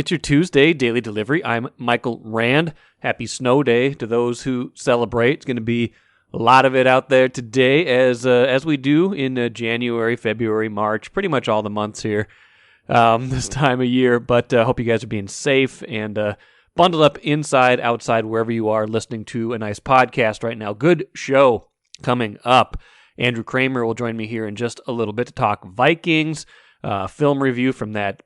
It's your Tuesday daily delivery. I'm Michael Rand. Happy snow day to those who celebrate. It's going to be a lot of it out there today, as we do in January, February, March, pretty much all the months here this time of year. But I hope you guys are being safe and bundled up inside, outside, wherever you are listening to a nice podcast right now. Good show coming up. Andrew Kramer will join me here in just a little bit to talk Vikings, film review from that,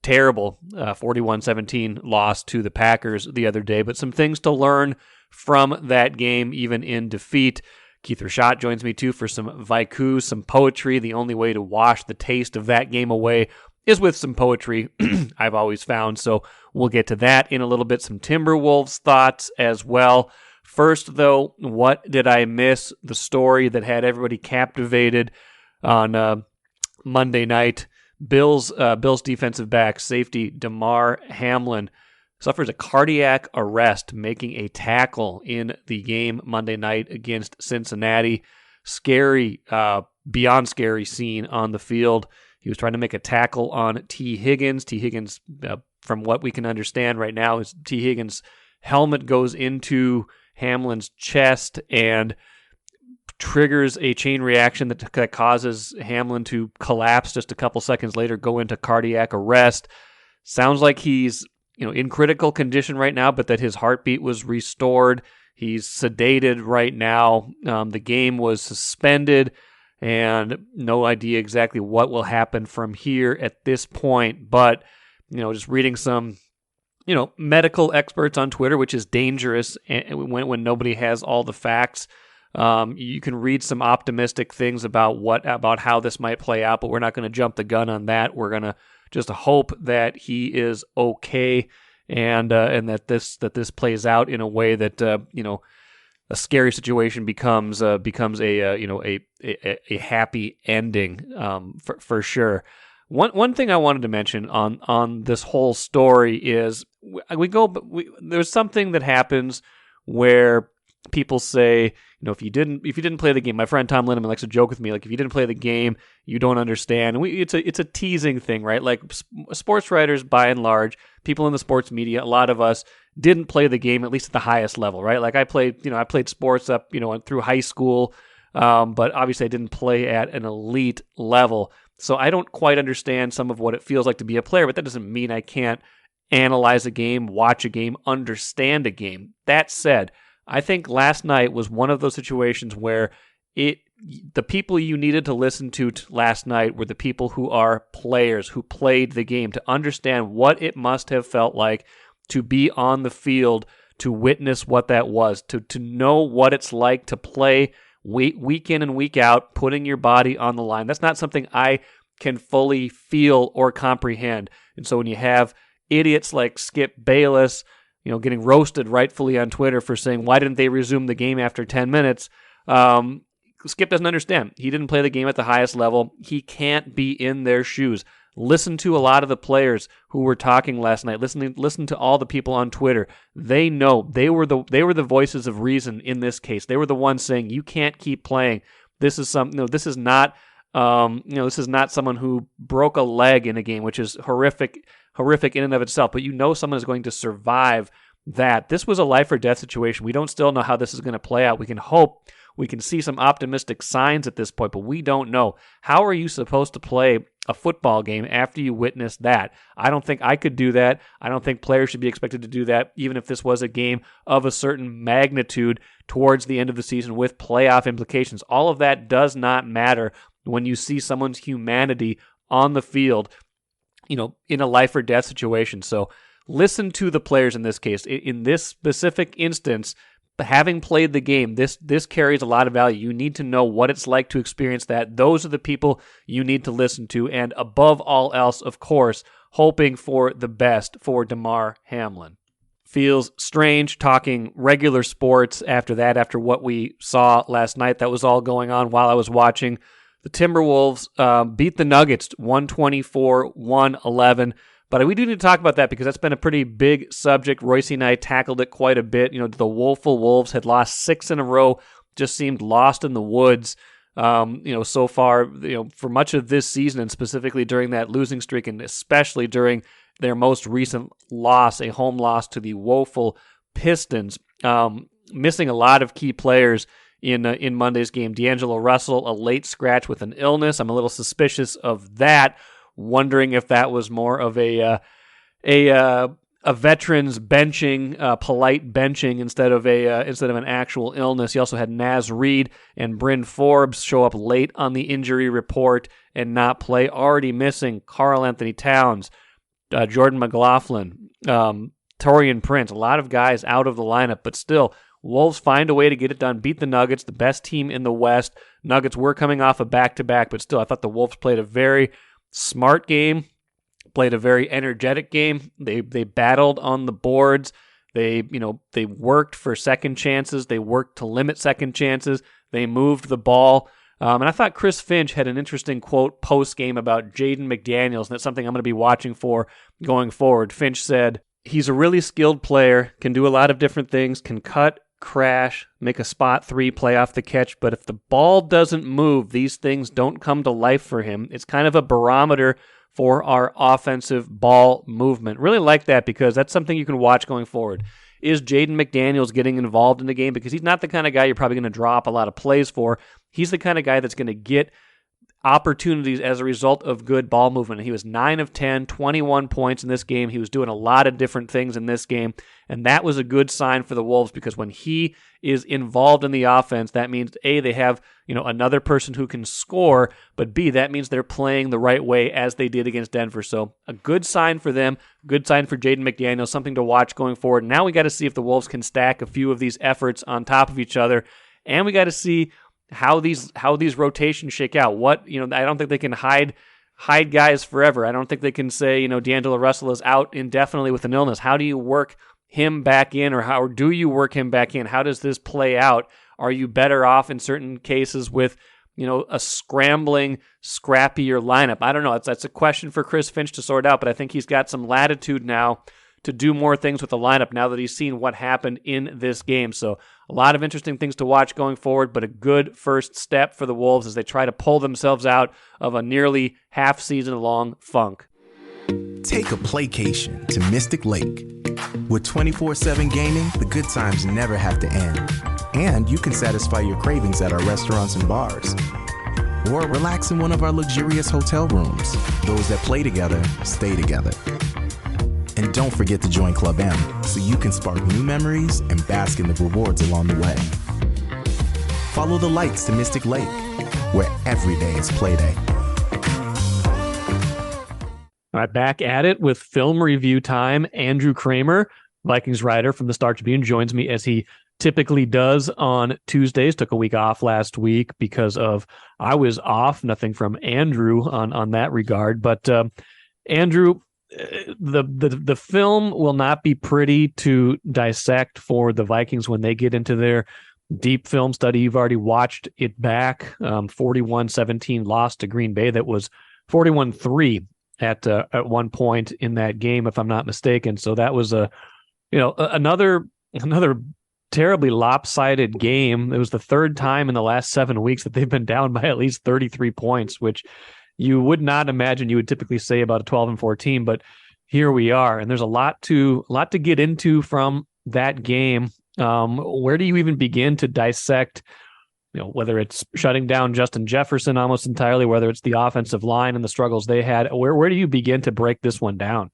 terrible 41-17 loss to the Packers the other day, but some things to learn from that game, even in defeat. Keith Rashad joins me too for some Vaikus, some poetry. The only way to wash the taste of that game away is with some poetry, I've always found, so we'll get to that in a little bit. Some Timberwolves thoughts as well. First, though, what did I miss? The story that had everybody captivated on Monday night. Bills defensive back safety Damar Hamlin suffers a cardiac arrest making a tackle in the game Monday night against Cincinnati. Scary, beyond scary scene on the field. He was trying to make a tackle on T. Higgins. T. Higgins, from what we can understand right now, is T. Higgins' helmet goes into Hamlin's chest and triggers a chain reaction that causes Hamlin to collapse just a couple seconds later, go into cardiac arrest. Sounds like he's in critical condition right now, but that his heartbeat was restored. He's sedated right now. The game was suspended, and no idea exactly what will happen from here at this point. But just reading some medical experts on Twitter, which is dangerous when nobody has all the facts. You can read some optimistic things about how this might play out, but we're not going to jump the gun on that. We're going to just hope that he is okay, and that this plays out in a way that a scary situation becomes a happy ending for sure. One thing I wanted to mention on this whole story is there's something that happens where people say, if you didn't play the game, my friend Tom Linneman likes to joke with me, like, if you didn't play the game, you don't understand. And it's a teasing thing, right? Like, sports writers, by and large, people in the sports media, a lot of us didn't play the game, at least at the highest level, right? Like, I played sports up, through high school, but obviously I didn't play at an elite level. So I don't quite understand some of what it feels like to be a player, but that doesn't mean I can't analyze a game, watch a game, understand a game. That said, I think last night was one of those situations where the people you needed to listen to last night were the people who are players, who played the game, to understand what it must have felt like to be on the field, to witness what that was, to know what it's like to play week in and week out, putting your body on the line. That's not something I can fully feel or comprehend. And so when you have idiots like Skip Bayless, getting roasted rightfully on Twitter for saying, why didn't they resume the game after 10 minutes? Skip doesn't understand. He didn't play the game at the highest level. He can't be in their shoes. Listen to a lot of the players who were talking last night. Listen to all the people on Twitter. They know they were the voices of reason in this case. They were the ones saying, you can't keep playing. This is this is not someone who broke a leg in a game, which is horrific in and of itself, but someone is going to survive that. This was a life or death situation. We don't still know how this is going to play out. We can hope, we can see some optimistic signs at this point, but we don't know. How are you supposed to play a football game after you witness that? I don't think I could do that. I don't think players should be expected to do that, even if this was a game of a certain magnitude towards the end of the season with playoff implications. All of that does not matter when you see someone's humanity on the field, in a life or death situation. So listen to the players in this case. In this specific instance, having played the game, this carries a lot of value. You need to know what it's like to experience that. Those are the people you need to listen to. And above all else, of course, hoping for the best for Damar Hamlin. Feels strange talking regular sports after what we saw last night. That was all going on while I was watching. The Timberwolves beat the Nuggets 124-111. But we do need to talk about that because that's been a pretty big subject. Royce and I tackled it quite a bit. The Woeful Wolves had lost 6 in a row, just seemed lost in the woods. So far, for much of this season, and specifically during that losing streak, and especially during their most recent loss, a home loss to the woeful Pistons, missing a lot of key players in Monday's game. D'Angelo Russell, a late scratch with an illness. I'm a little suspicious of that, wondering if that was more of a veteran's benching, polite benching instead of an actual illness. He also had Naz Reid and Bryn Forbes show up late on the injury report and not play. Already missing Karl Anthony Towns, Jordan McLaughlin, Taurean Prince. A lot of guys out of the lineup, but still, Wolves find a way to get it done, beat the Nuggets, the best team in the West. Nuggets were coming off a back-to-back, but still, I thought the Wolves played a very smart game, played a very energetic game. They battled on the boards. They worked for second chances. They worked to limit second chances. They moved the ball. And I thought Chris Finch had an interesting quote post-game about Jaden McDaniels, and that's something I'm going to be watching for going forward. Finch said, "He's a really skilled player, can do a lot of different things, can cut, crash, make a spot three, play off the catch, but if the ball doesn't move, these things don't come to life for him. It's kind of a barometer for our offensive ball movement." Really like that because that's something you can watch going forward. Is Jaden McDaniels getting involved in the game? Because he's not the kind of guy you're probably going to drop a lot of plays for. He's the kind of guy that's going to get opportunities as a result of good ball movement. He was 9 of 10, 21 points in this game. He was doing a lot of different things in this game, and that was a good sign for the Wolves because when he is involved in the offense, that means A, they have another person who can score, but B, that means they're playing the right way as they did against Denver. So a good sign for them, good sign for Jaden McDaniels, something to watch going forward. Now we got to see if the Wolves can stack a few of these efforts on top of each other, and we got to see how these rotations shake out. I don't think they can hide guys forever. I don't think they can say, D'Angelo Russell is out indefinitely with an illness. How do you work him back in, or do you work him back in? How does this play out? Are you better off in certain cases with, a scrambling, scrappier lineup? I don't know. That's a question for Chris Finch to sort out, but I think he's got some latitude now to do more things with the lineup now that he's seen what happened in this game. So a lot of interesting things to watch going forward, but a good first step for the Wolves as they try to pull themselves out of a nearly half-season-long funk. Take a playcation to Mystic Lake. With 24/7 gaming, the good times never have to end. And you can satisfy your cravings at our restaurants and bars. Or relax in one of our luxurious hotel rooms. Those that play together, stay together. And don't forget to join Club M so you can spark new memories and bask in the rewards along the way. Follow the lights to Mystic Lake, where every day is play day. All right, back at it with film review time. Andrew Kramer, Vikings writer from the Star Tribune, joins me as he typically does on Tuesdays. Took a week off last week because I was off. Nothing from Andrew on that regard. But Andrew, the film will not be pretty to dissect for the Vikings when they get into their deep film study. You've already watched it back. 41-17 loss to Green Bay. That was 41-3 at one point in that game, if I'm not mistaken. So that was another terribly lopsided game. It was the third time in the last 7 weeks that they've been down by at least 33 points, which you would not imagine you would typically say about a 12-4 team, but here we are. And there's a lot to get into from that game. Where do you even begin to dissect, whether it's shutting down Justin Jefferson almost entirely, whether it's the offensive line and the struggles they had? Where do you begin to break this one down?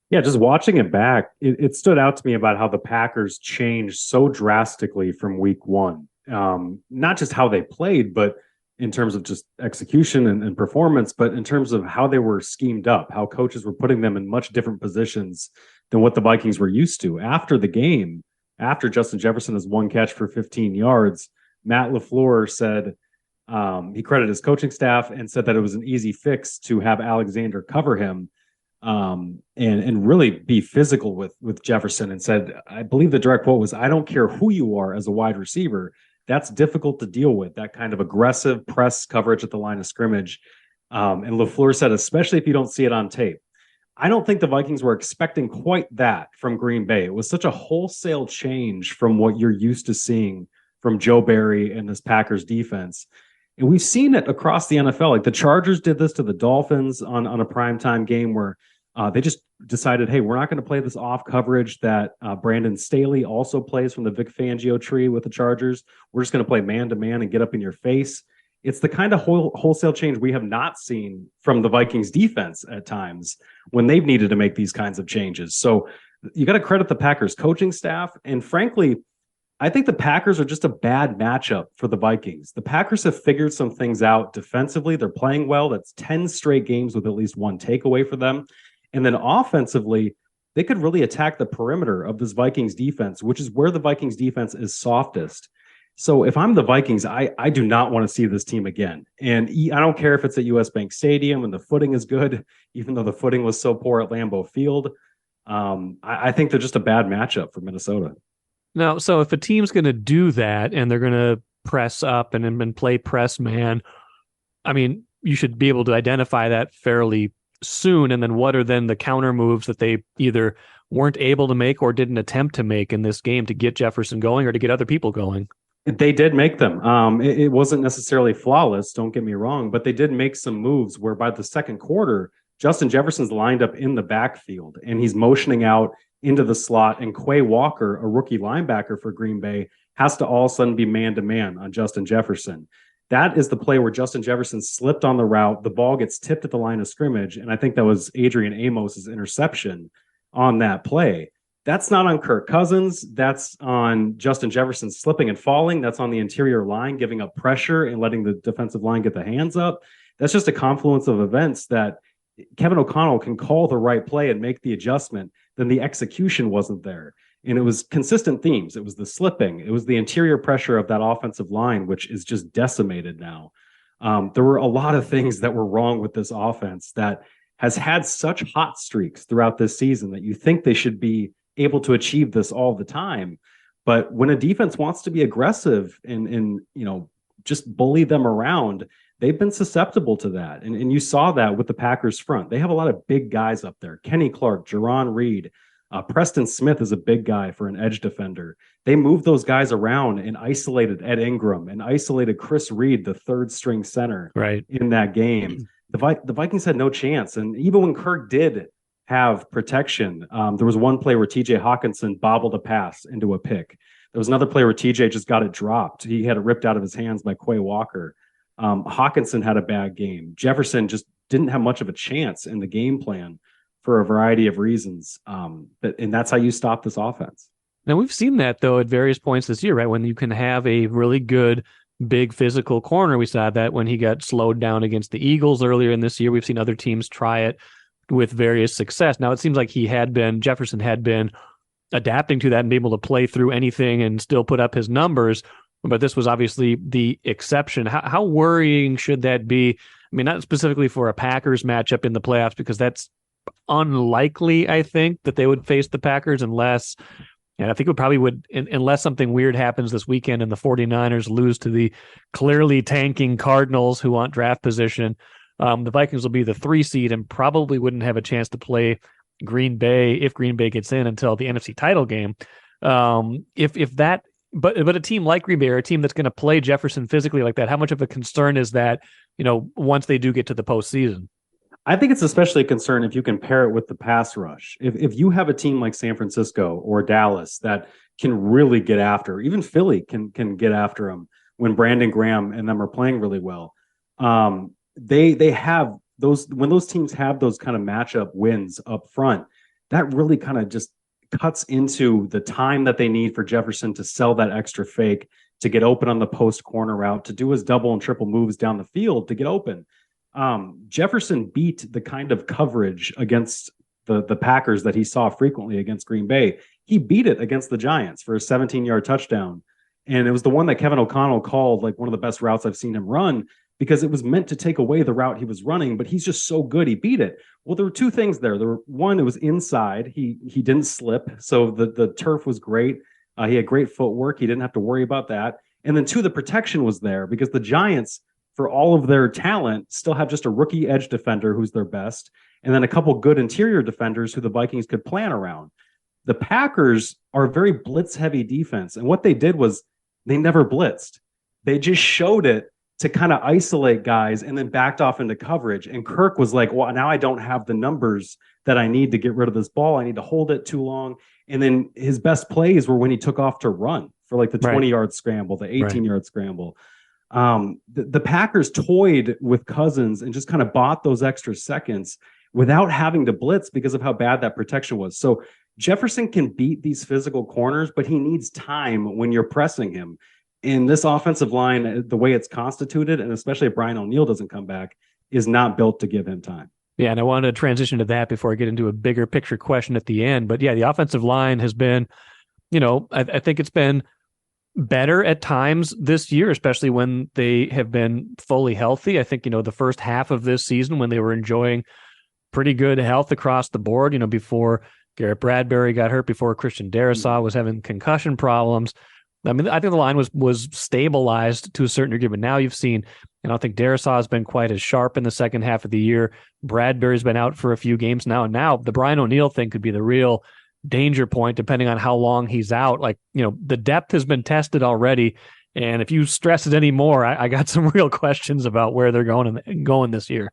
Yeah, just watching it back, it stood out to me about how the Packers changed so drastically from week one. Not just how they played, but in terms of just execution and performance, but in terms of how they were schemed up, how coaches were putting them in much different positions than what the Vikings were used to. After the game, after Justin Jefferson has one catch for 15 yards, Matt LaFleur said, he credited his coaching staff and said that it was an easy fix to have Alexander cover him and really be physical with Jefferson, and said, I believe the direct quote was, "I don't care who you are as a wide receiver. That's difficult to deal with, that kind of aggressive press coverage at the line of scrimmage." And LaFleur said, especially if you don't see it on tape. I don't think the Vikings were expecting quite that from Green Bay. It was such a wholesale change from what you're used to seeing from Joe Barry and this Packers defense. And we've seen it across the NFL. Like the Chargers did this to the Dolphins on a primetime game where They just decided, hey, we're not going to play this off coverage that Brandon Staley also plays from the Vic Fangio tree with the Chargers. We're just going to play man-to-man and get up in your face. It's the kind of wholesale change we have not seen from the Vikings defense at times when they've needed to make these kinds of changes. So you got to credit the Packers coaching staff. And frankly, I think the Packers are just a bad matchup for the Vikings. The Packers have figured some things out defensively. They're playing well. That's 10 straight games with at least one takeaway for them. And then offensively, they could really attack the perimeter of this Vikings defense, which is where the Vikings defense is softest. So if I'm the Vikings, I do not want to see this team again. And I don't care if it's at US Bank Stadium and the footing is good, even though the footing was so poor at Lambeau Field. I think they're just a bad matchup for Minnesota. Now, so if a team's going to do that and they're going to press up and play press man, I mean, you should be able to identify that fairly soon. And then what are then the counter moves that they either weren't able to make or didn't attempt to make in this game to get Jefferson going or to get other people going? They did make them. It wasn't necessarily flawless, don't get me wrong, but they did make some moves where by the second quarter, Justin Jefferson's lined up in the backfield and he's motioning out into the slot, and Quay Walker, a rookie linebacker for Green Bay, has to all of a sudden be man-to-man on Justin Jefferson. That is the play where Justin Jefferson slipped on the route. The ball gets tipped at the line of scrimmage, and I think that was Adrian Amos's interception on that play. That's not on Kirk Cousins. That's on Justin Jefferson slipping and falling. That's on the interior line giving up pressure and letting the defensive line get the hands up. That's just a confluence of events that Kevin O'Connell can call the right play and make the adjustment. Then the execution wasn't there. And it was consistent themes. It was the slipping. It was the interior pressure of that offensive line, which is just decimated now. There were a lot of things that were wrong with this offense that has had such hot streaks throughout this season that you think they should be able to achieve this all the time. But when a defense wants to be aggressive and just bully them around, they've been susceptible to that. And you saw that with the Packers front. They have a lot of big guys up there. Kenny Clark, Jerron Reed, Preston Smith is a big guy for an edge defender. They moved those guys around and isolated Ed Ingram and isolated Chris Reed, the third string center, right, in that game. The Vikings had no chance. And even when Kirk did have protection, there was one play where TJ Hawkinson bobbled a pass into a pick. There was another play where TJ just got it dropped. He had it ripped out of his hands by Quay Walker. Hawkinson had a bad game. Jefferson just didn't have much of a chance in the game plan for a variety of reasons. And that's how you stop this offense. Now, we've seen that, though, at various points this year, right? When you can have a really good, big physical corner. We saw that when he got slowed down against the Eagles earlier in this year. We've seen other teams try it with various success. Now, it seems like Jefferson had been adapting to that and be able to play through anything and still put up his numbers. But this was obviously the exception. How worrying should that be? I mean, not specifically for a Packers matchup in the playoffs, because that's unlikely, I think, that they would face the Packers unless it probably would, unless something weird happens this weekend and the 49ers lose to the clearly tanking Cardinals who want draft position. The Vikings will be the 3 seed and probably wouldn't have a chance to play Green Bay if Green Bay gets in until the NFC title game. But a team like Green Bay, or a team that's going to play Jefferson physically like that, how much of a concern is that, once they do get to the postseason? I think it's especially a concern if you compare it with the pass rush. If you have a team like San Francisco or Dallas that can really get after, even Philly can get after them when Brandon Graham and them are playing really well. They have those, when those teams have those kind of matchup wins up front, that really kind of just cuts into the time that they need for Jefferson to sell that extra fake, to get open on the post corner route, to do his double and triple moves down the field to get open. Jefferson beat the kind of coverage against the Packers that he saw frequently against Green Bay. He beat it against the Giants for a 17-yard touchdown. And it was the one that Kevin O'Connell called like one of the best routes I've seen him run, because it was meant to take away the route he was running, but he's just so good. He beat it. Well, there were two things there. One, it was inside. He didn't slip. So the turf was great. He had great footwork. He didn't have to worry about that. And then two, the protection was there because the Giants, for all of their talent, still have just a rookie edge defender who's their best, and then a couple good interior defenders who the Vikings could plan around. The Packers are a very blitz-heavy defense, and what they did was they never blitzed. They just showed it to kind of isolate guys and then backed off into coverage. And Kirk was like, well, now I don't have the numbers that I need to get rid of this ball. I need to hold it too long. And then his best plays were when he took off to run for like the 20-yard scramble, the 18-yard scramble. The Packers toyed with Cousins and just kind of bought those extra seconds without having to blitz because of how bad that protection was. So Jefferson can beat these physical corners, but he needs time when you're pressing him. And this offensive line, the way it's constituted, and especially if Brian O'Neill doesn't come back, is not built to give him time. Yeah, and I wanted to transition to that before I get into a bigger picture question at the end. But yeah, the offensive line has been, I think it's been better at times this year, especially when they have been fully healthy. I think, the first half of this season when they were enjoying pretty good health across the board, before Garrett Bradbury got hurt, before Christian Darrisaw was having concussion problems. I mean, I think the line was stabilized to a certain degree, but now you've seen, I don't think Darrisaw has been quite as sharp in the second half of the year. Bradbury's been out for a few games now, and now the Brian O'Neill thing could be the real danger point, depending on how long he's out. Like, the depth has been tested already, and if you stress it anymore, I got some real questions about where they're going this year.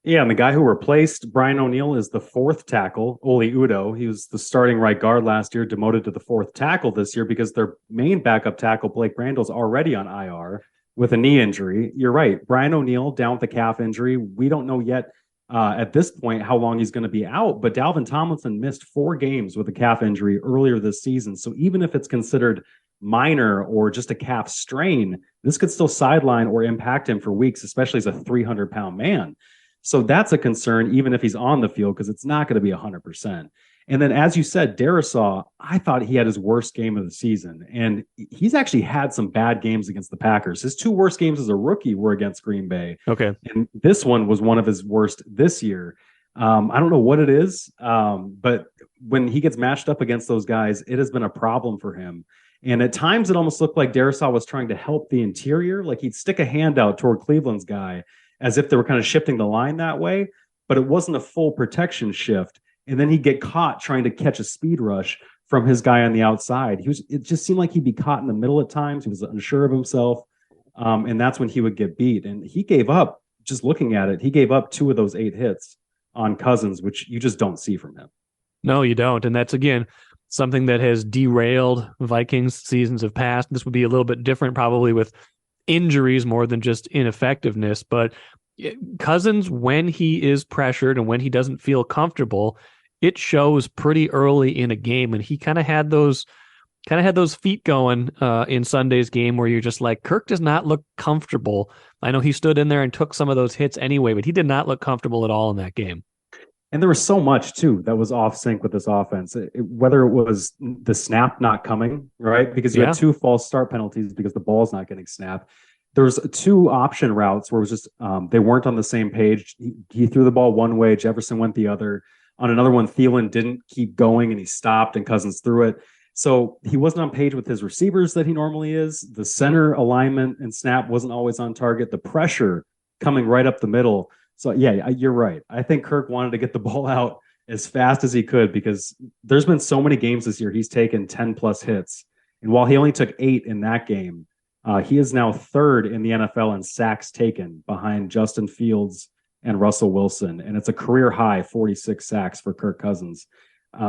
Yeah, and the guy who replaced Brian O'Neill is the fourth tackle, Oli Udoh. He was the starting right guard last year, demoted to the fourth tackle this year because their main backup tackle, Blake Randall's already on IR with a knee injury. You're right. Brian O'Neill down with a calf injury. We don't know yet at this point how long he's going to be out, but Dalvin Tomlinson missed 4 games with a calf injury earlier this season. So even if it's considered minor or just a calf strain, this could still sideline or impact him for weeks, especially as a 300-pound man. So that's a concern, even if he's on the field, because it's not going to be 100%. And then, as you said, Darrisaw, I thought he had his worst game of the season. And he's actually had some bad games against the Packers. His 2 worst games as a rookie were against Green Bay. Okay. And this one was one of his worst this year. I don't know what it is, but when he gets matched up against those guys, it has been a problem for him. And at times, it almost looked like Darrisaw was trying to help the interior. Like he'd stick a hand out toward Cleveland's guy, as if they were kind of shifting the line that way, but it wasn't a full protection shift. And then he'd get caught trying to catch a speed rush from his guy on the outside. It just seemed like he'd be caught in the middle at times. He was unsure of himself. And that's when he would get beat. And he gave up, just looking at it, he gave up 2 of those 8 hits on Cousins, which you just don't see from him. No, you don't. And that's, again, something that has derailed Vikings seasons of past. This would be a little bit different probably with injuries more than just ineffectiveness, but Cousins, when he is pressured and when he doesn't feel comfortable, it shows pretty early in a game. And he kind of had those feet going in Sunday's game where you're just like, Kirk does not look comfortable. I know he stood in there and took some of those hits anyway, but he did not look comfortable at all in that game. And there was so much, too, that was off sync with this offense, whether it was the snap not coming, right? Because you had 2 false start penalties because the ball's not getting snapped. There was 2 option routes where it was just they weren't on the same page. He threw the ball one way, Jefferson went the other. On another one, Thielen didn't keep going and he stopped and Cousins threw it. So he wasn't on page with his receivers that he normally is. The center alignment and snap wasn't always on target. The pressure coming right up the middle. So, yeah, you're right. I think Kirk wanted to get the ball out as fast as he could because there's been so many games this year he's taken 10-plus hits. And while he only took 8 in that game, he is now 3rd in the NFL in sacks taken behind Justin Fields and Russell Wilson. And it's a career high 46 sacks for Kirk Cousins.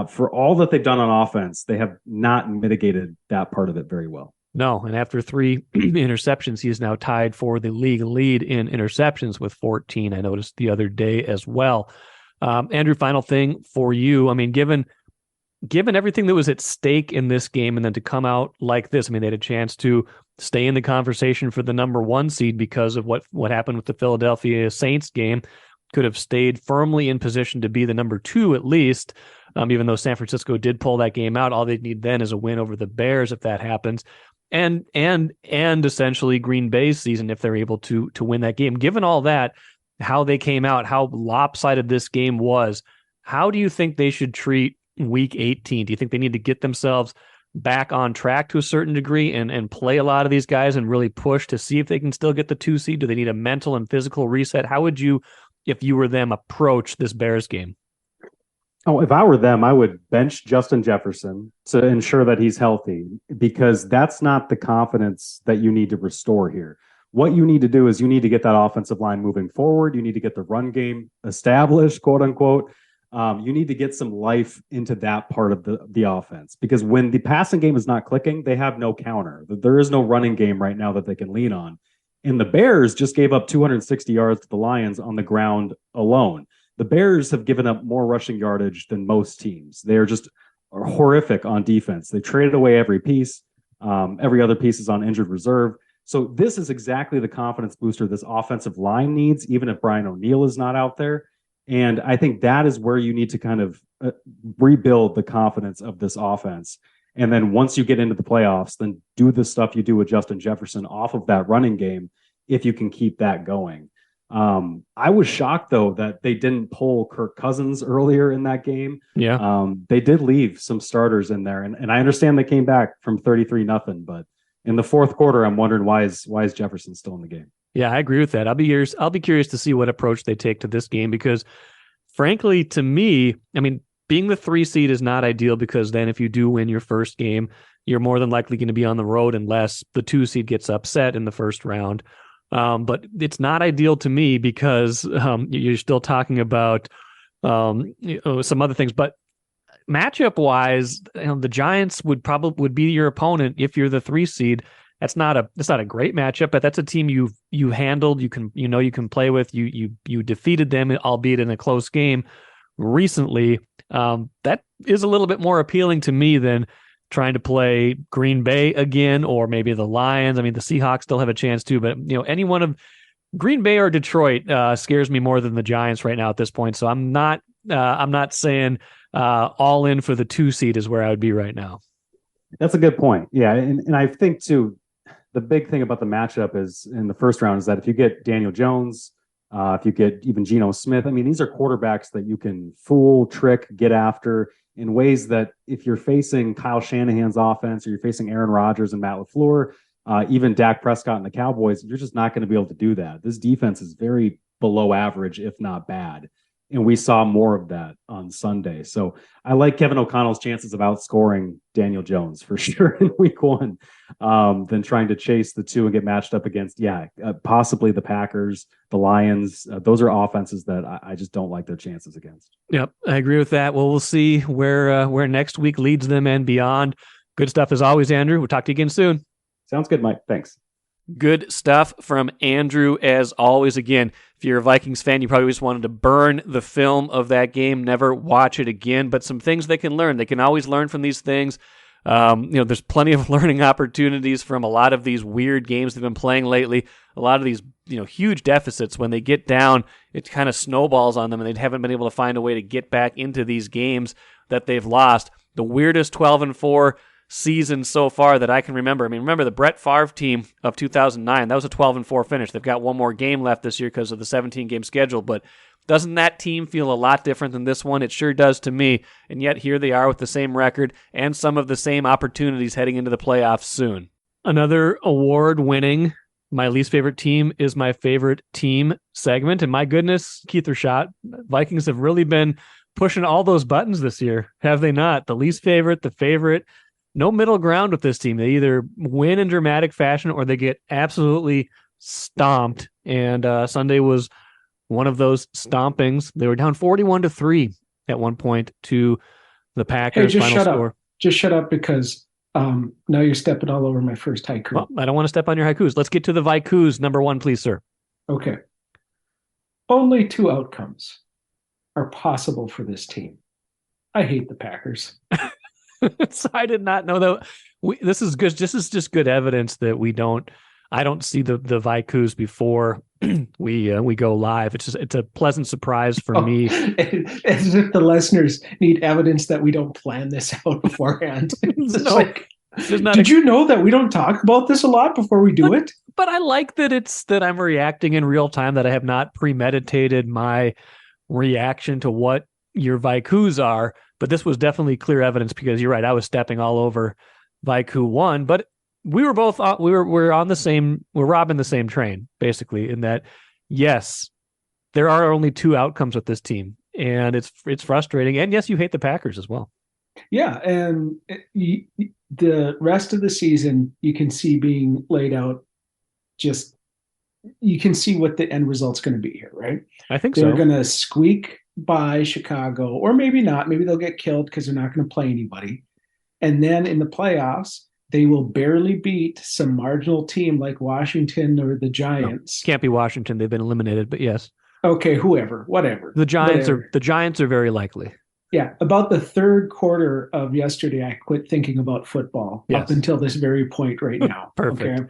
For all that they've done on offense, they have not mitigated that part of it very well. No, and after 3 interceptions, he is now tied for the league lead in interceptions with 14. I noticed the other day as well. Andrew, final thing for you. I mean, given everything that was at stake in this game and then to come out like this, I mean, they had a chance to stay in the conversation for the number 1 seed because of what happened with the Philadelphia Saints game. Could have stayed firmly in position to be the number 2 at least, even though San Francisco did pull that game out. All they need then is a win over the Bears if that happens. And essentially Green Bay's season if they're able to win that game. Given all that, how they came out, how lopsided this game was, how do you think they should treat Week 18? Do you think they need to get themselves back on track to a certain degree and play a lot of these guys and really push to see if they can still get the 2 seed? Do they need a mental and physical reset? How would you, if you were them, approach this Bears game? Oh, if I were them, I would bench Justin Jefferson to ensure that he's healthy because that's not the confidence that you need to restore here. what you need to do is you need to get that offensive line moving forward. You need to get the run game established, quote unquote. You need to get some life into that part of the offense, because when the passing game is not clicking, they have no counter. There is no running game right now that they can lean on. And the Bears just gave up 260 yards to the Lions on the ground alone. The Bears have given up more rushing yardage than most teams. They're just horrific on defense. They traded away every piece. Every other piece is on injured reserve. So this is exactly the confidence booster this offensive line needs, even if Brian O'Neill is not out there. And I think that is where you need to kind of rebuild the confidence of this offense. And then once you get into the playoffs, then do the stuff you do with Justin Jefferson off of that running game, if you can keep that going. I was shocked, though, that they didn't pull Kirk Cousins earlier in that game. Yeah. They did leave some starters in there. And I understand they came back from 33-0, but in the fourth quarter, I'm wondering why is Jefferson still in the game? Yeah, I agree with that. I'll be curious to see what approach they take to this game, because frankly, to me, I mean, being the 3 seed is not ideal, because then if you do win your first game, you're more than likely going to be on the road unless the 2 seed gets upset in the first round. But it's not ideal to me, because you're still talking about some other things. But matchup wise, the Giants would be your opponent if you're the 3 seed. That's not a great matchup, but that's a team you handled. You can play with. You defeated them, albeit in a close game recently. That is a little bit more appealing to me than trying to play Green Bay again, or maybe the Lions. I mean, the Seahawks still have a chance too, but any one of Green Bay or Detroit scares me more than the Giants right now at this point. So I'm not saying all in for the 2 seed is where I would be right now. That's a good point. Yeah, and I think too, the big thing about the matchup is in the first round is that if you get Daniel Jones, if you get even Geno Smith, I mean, these are quarterbacks that you can fool, trick, get after in ways that if you're facing Kyle Shanahan's offense, or you're facing Aaron Rodgers and Matt LaFleur, even Dak Prescott and the Cowboys, you're just not going to be able to do that. This defense is very below average, if not bad. And we saw more of that on Sunday. So I like Kevin O'Connell's chances of outscoring Daniel Jones for sure in week 1, than trying to chase the 2 and get matched up against, possibly the Packers, the Lions. Those are offenses that I just don't like their chances against. Yep, I agree with that. Well, we'll see where next week leads them and beyond. Good stuff as always, Andrew. We'll talk to you again soon. Sounds good, Mike. Thanks. Good stuff from Andrew as always. Again, if you're a Vikings fan, you probably just wanted to burn the film of that game, never watch it again. But some things they can learn. They can always learn from these things. There's plenty of learning opportunities from a lot of these weird games they've been playing lately. A lot of these, huge deficits, when they get down, it kind of snowballs on them, and they haven't been able to find a way to get back into these games that they've lost. The weirdest 12-4 season so far that I can remember. I mean, remember the Brett Favre team of 2009? That was a 12-4 finish. They've got one more game left this year because of the 17-game schedule, but doesn't that team feel a lot different than this one? It sure does to me, and yet here they are with the same record and some of the same opportunities heading into the playoffs soon. Another award-winning, my least favorite team is my favorite team segment, and my goodness, Keith Rashad, Vikings have really been pushing all those buttons this year, have they not? The least favorite, the favorite. No middle ground with this team. They either win in dramatic fashion or they get absolutely stomped. And Sunday was one of those stompings. They were down 41-3 at one point to the Packers. Hey, just final shut score. up. Just shut up, because now you're stepping all over my first haiku. Well, I don't want to step on your haikus. Let's get to the Vikings. Number 1, please, sir. Okay. Only 2 outcomes are possible for this team. I hate the Packers. So I did not know that. This is good. This is just good evidence that I don't see the Vikings before we go live. It's a pleasant surprise for me. As if the listeners need evidence that we don't plan this out beforehand. Did you know that we don't talk about this a lot before we do it? But I like that I'm reacting in real time, that I have not premeditated my reaction to what your Vikings are. But this was definitely clear evidence, because you're right. I was stepping all over Vikings 1, but we were both we're on the same. We're robbing the same train, basically. In that, yes, there are only 2 outcomes with this team, and it's frustrating. And yes, you hate the Packers as well. Yeah, and the rest of the season you can see being laid out just you can see what the end result's going to be here, right? I think They're so. going to squeak by Chicago, or maybe not. Maybe they'll get killed because they're not going to play anybody. And then in the playoffs, they will barely beat some marginal team like Washington or the Giants. No, can't be Washington. They've been eliminated, but yes. Okay, whoever, whatever. The Giants are very likely. Yeah, about the third quarter of yesterday, I quit thinking about football up until this very point right now. Perfect. Okay?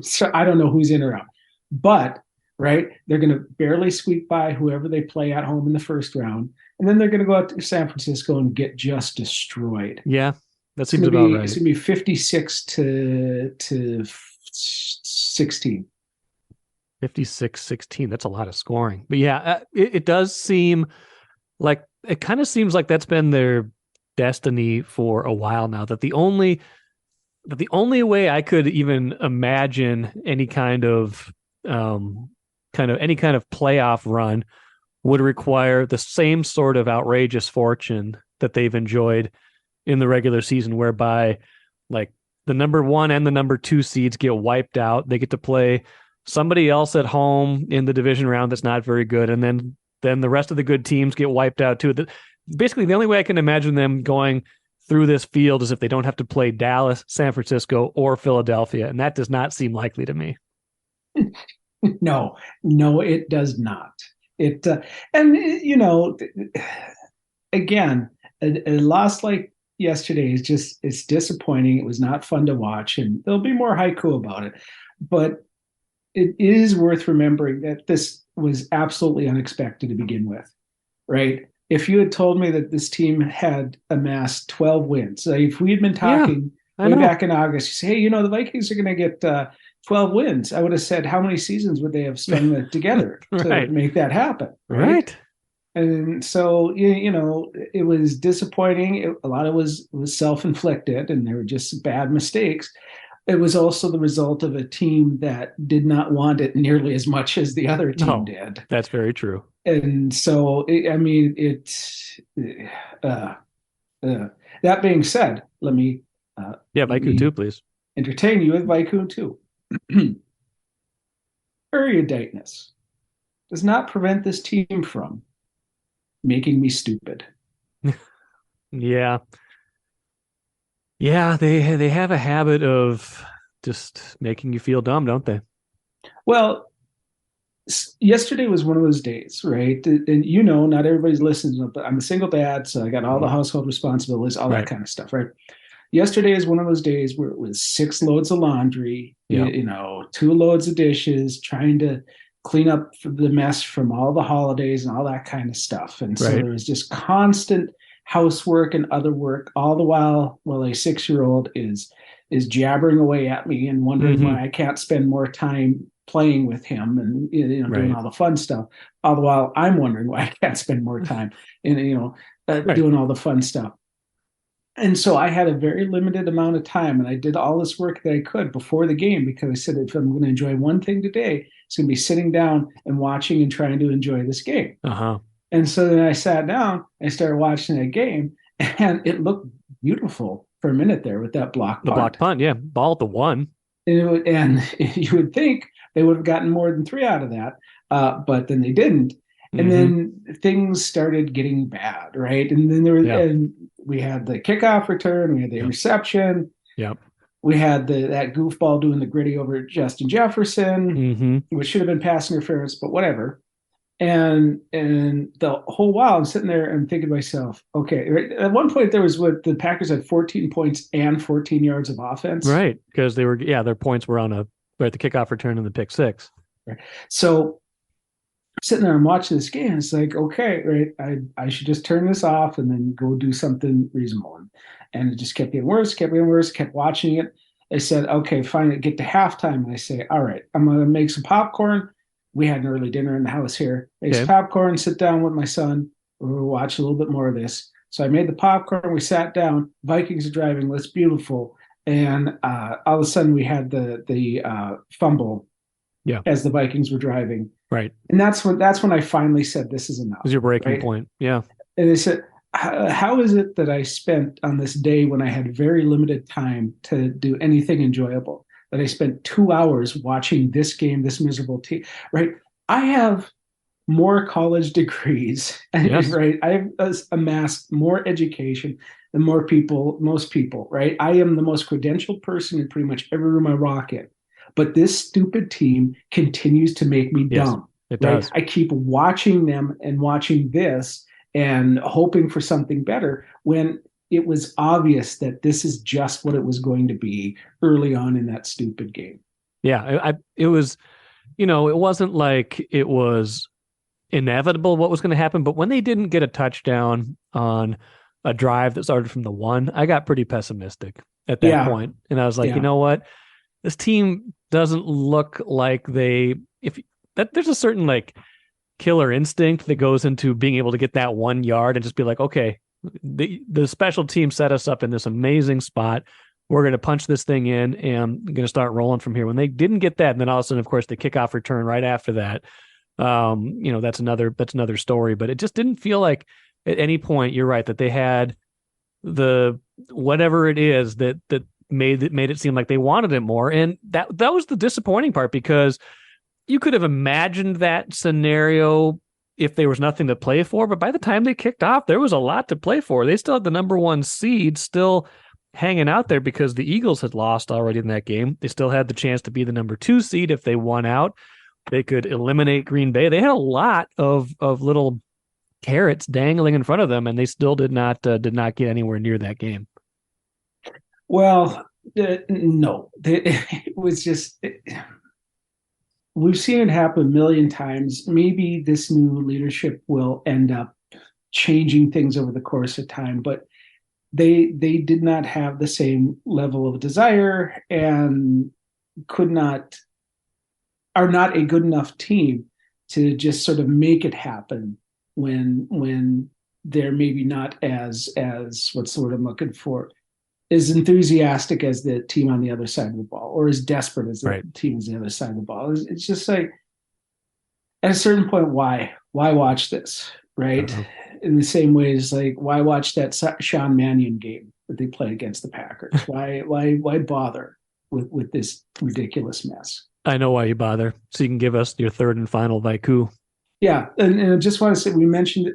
So I don't know who's in or out. But, right, they're going to barely squeak by whoever they play at home in the first round. And then they're going to go out to San Francisco and get just destroyed. Yeah, that seems about right. It's going to be 56 to 16. 56-16. That's a lot of scoring. But yeah, it does seem like it kind of seems like that's been their destiny for a while now. That the only way I could even imagine any kind of playoff run would require the same sort of outrageous fortune that they've enjoyed in the regular season, whereby like the number 1 and the number 2 seeds get wiped out. They get to play somebody else at home in the division round that's not very good, and then the rest of the good teams get wiped out too. Basically, the only way I can imagine them going through this field is if they don't have to play Dallas, San Francisco, or Philadelphia, and that does not seem likely to me. No, it does not. It and you know, again, a loss like yesterday it's disappointing. It was not fun to watch, and there'll be more haiku about it, but it is worth remembering that this was absolutely unexpected to begin with, right? If you had told me that this team had amassed 12 wins, so if we had been talking way back in August, you say, hey, the Vikings are going to get 12 wins, I would have said, how many seasons would they have strung together to make that happen? Right. And so, it was disappointing. A lot of it was self-inflicted, and there were just bad mistakes. It was also the result of a team that did not want it nearly as much as the other team did. That's very true. And so, that being said, let me Vaiku 2, please. Entertain you with Vaiku 2. Eruditeness does not prevent this team from making me stupid. Yeah, they have a habit of just making you feel dumb, don't they? Well, yesterday was one of those days, right? And not everybody's listening, but I'm a single dad, so I got all the household responsibilities, all that kind of stuff, right? Yesterday is one of those days where it was 6 loads of laundry, 2 loads of dishes, trying to clean up the mess from all the holidays and all that kind of stuff. And so there was just constant housework and other work, all the while a 6-year-old is jabbering away at me and wondering why I can't spend more time playing with him and doing all the fun stuff. All the while I'm wondering why I can't spend more time in doing all the fun stuff. And so I had a very limited amount of time, and I did all this work that I could before the game, because I said, if I'm going to enjoy one thing today, it's going to be sitting down and watching and trying to enjoy this game. And so then I sat down and started watching that game, and it looked beautiful for a minute there with that block punt. The block punt, yeah. Ball at the 1. And you would think they would have gotten more than 3 out of that, but then they didn't. And then things started getting bad, right? And then and we had the kickoff return, we had the interception. We had that goofball doing the gritty over Justin Jefferson, which should have been pass interference, but whatever. And the whole while I'm sitting there and thinking to myself, okay, right, at one point the Packers had 14 points and 14 yards of offense. Right, because their points were on the kickoff return and the pick 6. Right. So sitting there and watching this game, it's like, okay, right, I should just turn this off and then go do something reasonable. And it just kept getting worse, kept watching it. I said, okay, fine, get to halftime. And I say, all right, I'm going to make some popcorn. We had an early dinner in the house here. Make some popcorn, sit down with my son. We'll watch a little bit more of this. So I made the popcorn. We sat down. Vikings are driving. That's beautiful. And all of a sudden we had the fumble as the Vikings were driving. Right. And that's when I finally said, this is enough. It was your breaking point. Yeah. And I said, how is it that I spent on this day when I had very limited time to do anything enjoyable? that I spent 2 hours watching this game, this miserable team, right? I have more college degrees, Yes. right? I've amassed more education than most people, right? I am the most credentialed person in pretty much every room I walk in. But this stupid team continues to make me Yes, dumb, it right? does. I keep watching them and watching this and hoping for something better when it was obvious that this is just what it was going to be early on in that stupid game. Yeah, it was, it wasn't like it was inevitable what was going to happen, but when they didn't get a touchdown on a drive that started from the 1, I got pretty pessimistic at that Yeah, point. And I was like, you yeah. know what? This team doesn't look like there's a certain like killer instinct that goes into being able to get that 1 yard and just be like, okay, the special team set us up in this amazing spot. We're going to punch this thing in and going to start rolling from here. When they didn't get that, and then all of a sudden, of course, the kickoff return right after that, that's another story. But it just didn't feel like at any point, you're right, that they had the whatever it is that made it seem like they wanted it more. And that was the disappointing part, because you could have imagined that scenario if there was nothing to play for. But by the time they kicked off, there was a lot to play for. They still had the number 1 seed still hanging out there because the Eagles had lost already in that game. They still had the chance to be the number 2 seed if they won out. They could eliminate Green Bay. They had a lot of little carrots dangling in front of them, and they still did not get anywhere near that game. Well, no, it was just. We've seen it happen a million times. Maybe this new leadership will end up changing things over the course of time, but they did not have the same level of desire and are not a good enough team to just sort of make it happen when they're maybe not as what's the word I'm looking for, as enthusiastic as the team on the other side of the ball, or as desperate as the team on the other side of the ball. It's just like, at a certain point, why watch this, right? Uh-huh. In the same way as like, why watch that Sean Mannion game that they played against the Packers? why bother with this ridiculous mess? I know why you bother. So you can give us your third and final Vaiku. Yeah, and I just want to say, we mentioned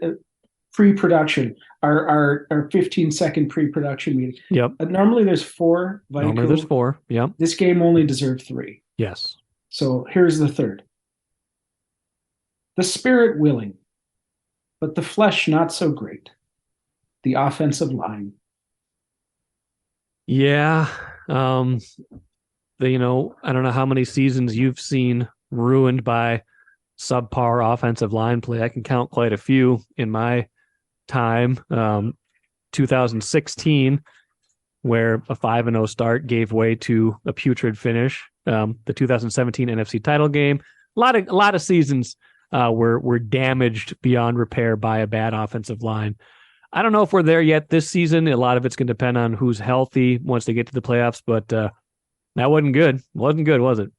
pre-production, our 15-second pre-production meeting. Yep. Normally there's 4 Vaiku. Normally there's 4. Yep. This game only deserved 3. Yes. So here's the third. The spirit willing, but the flesh not so great. The offensive line. Yeah. I don't know how many seasons you've seen ruined by subpar offensive line play. I can count quite a few in my time. 2016, where a 5-0 start gave way to a putrid finish. The 2017 NFC title game. A lot of seasons were damaged beyond repair by a bad offensive line. I don't know if we're there yet this season. A lot of it's going to depend on who's healthy once they get to the playoffs, but that wasn't good. Wasn't good, was it?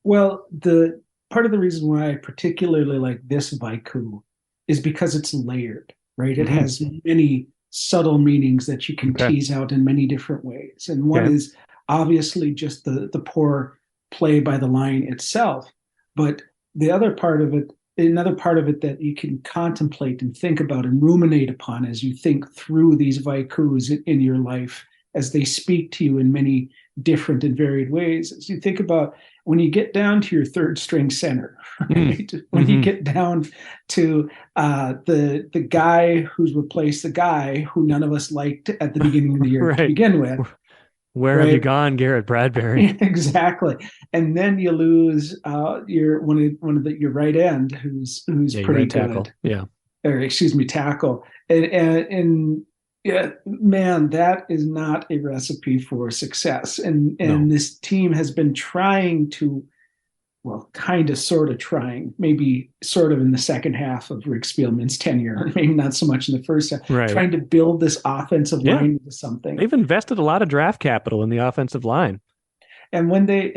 Well, the part of the reason why I particularly like this Vaiku is because it's layered, right? It has many subtle meanings that you can tease out in many different ways. And one is obviously just the poor play by the line itself. But the other part of it, another part of it that you can contemplate and think about and ruminate upon as you think through these Vaikus in your life, as they speak to you in many different and varied ways. As you think about when you get down to your third string center, right? When you get down to the guy who's replaced the guy who none of us liked at the beginning of the year to begin with. Where have you gone, Garrett Bradbury? Exactly. And then you lose your your right end who's pretty good. Tackle. Yeah. Or excuse me, tackle. And yeah, man, that is not a recipe for success. And this team has been trying to, well, sort of trying, maybe sort of in the second half of Rick Spielman's tenure, maybe not so much in the first half, trying to build this offensive line into something. They've invested a lot of draft capital in the offensive line. And when they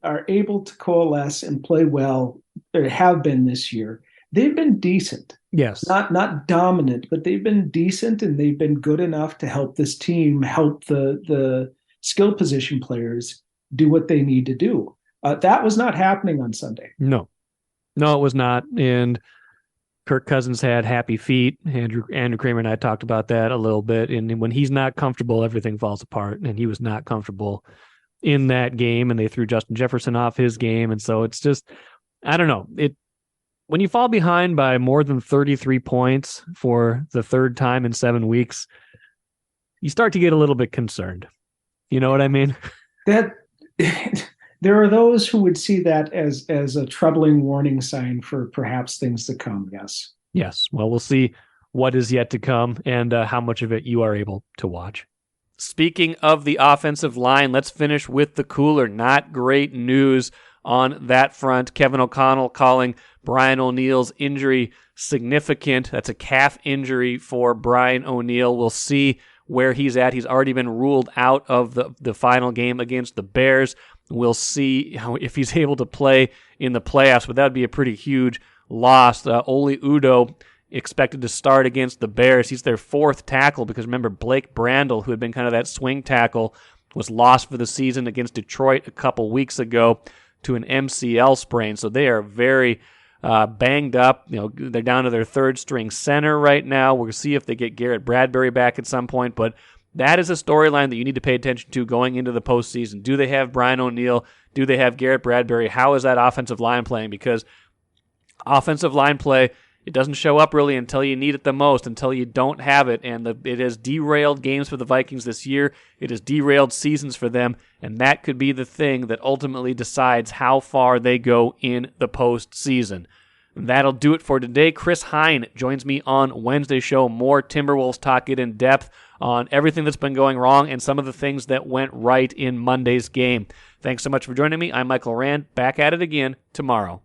are able to coalesce and play well, or have been this year, they've been decent. Yes. Not dominant, but they've been decent, and they've been good enough to help this team help the skill position players do what they need to do. That was not happening on Sunday. No, it was not. And Kirk Cousins had happy feet. Andrew Kramer and I talked about that a little bit. And when he's not comfortable, everything falls apart. And he was not comfortable in that game. And they threw Justin Jefferson off his game. And so it's just, I don't know. When you fall behind by more than 33 points for the third time in 7 weeks, you start to get a little bit concerned. You know what I mean? That there are those who would see that as a troubling warning sign for perhaps things to come. Yes. Yes. Well, we'll see what is yet to come and how much of it you are able to watch. Speaking of the offensive line, let's finish with the cooler. Not great news on that front. Kevin O'Connell calling Brian O'Neill's injury significant. That's a calf injury for Brian O'Neill. We'll see where he's at. He's already been ruled out of the final game against the Bears. We'll see if he's able to play in the playoffs, but that would be a pretty huge loss. Oli Udoh expected to start against the Bears. He's their fourth tackle because remember, Blake Brandel, who had been kind of that swing tackle, was lost for the season against Detroit a couple weeks ago to an MCL sprain. So they are very banged up. They're down to their third string center right now. We'll see if they get Garrett Bradbury back at some point, but that is a storyline that you need to pay attention to going into the postseason. Do they have Brian O'Neill? Do they have Garrett Bradbury? How is that offensive line playing? Because offensive line play, it doesn't show up really until you need it the most, until you don't have it, and it has derailed games for the Vikings this year. It has derailed seasons for them, and that could be the thing that ultimately decides how far they go in the postseason. That'll do it for today. Chris Hine joins me on Wednesday's show. More Timberwolves talk, it in depth on everything that's been going wrong and some of the things that went right in Monday's game. Thanks so much for joining me. I'm Michael Rand. Back at it again tomorrow.